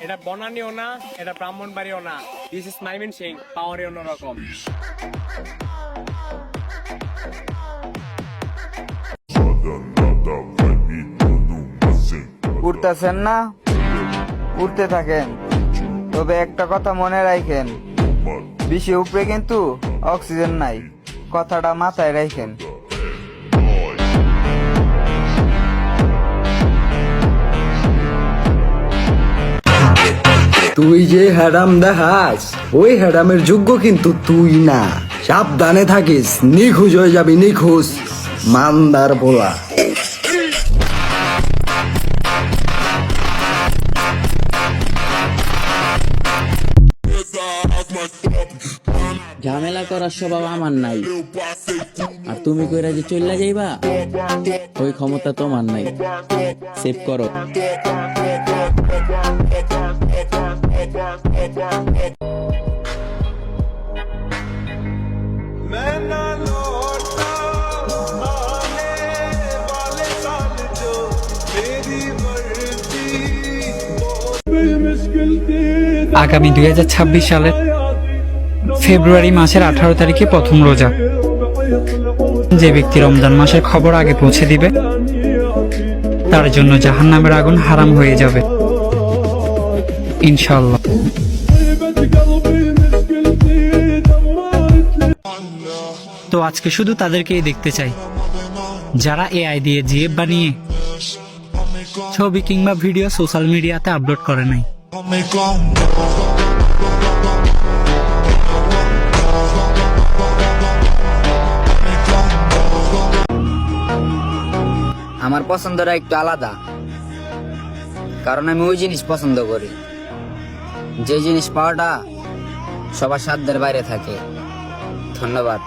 এটা বনানীও না, এটা ব্রাহ্মণবাড়িও না, দিস ইজ ময়মনসিং, পাওয়ারই অন্যরকম। উঠতেছেন না, উঠতে থাকেন, তবে একটা কথা মনে রাখেন, বেশি উপরে কিন্তু অক্সিজেন নাই, কথাটা মাথায় রাখেন। তুই যে হ্যাডাম দেখাস ওই হ্যাডামের যোগ্য কিন্তু তুই না, সাবধানে থাকিস, নিখোঁজ হয়ে যাবি, নিখোঁজ মান্দার বলা। ঝামেলা করার স্বভাব আমার নাই, আর তুমি কইরা যে চল্লা যাইবা ওই ক্ষমতা তোমার নাই। সেভ করো। আগামী 2026 সালের ফেব্রুয়ারি মাসের 18 তারিখে প্রথম রোজা। যে ব্যক্তি রমজান মাসের খবর আগে পৌঁছে দিবে তার জন্য জাহান্নামের আগুন হারাম হয়ে যাবে ইনশাআল্লাহ। তো আজকে শুধু তাদেরকেই দেখতে চাই যারা এআই দিয়ে জিএফ বানিয়ে ছবি কিংবা ভিডিও সোশ্যাল মিডিয়াতে আপলোড করে নাই। আমার পছন্দটা একটু আলাদা, কারণ আমি ওই জিনিস পছন্দ করি যে জিনিস পাওয়াটা সবার সাধ্যের বাইরে থাকে। ধন্যবাদ।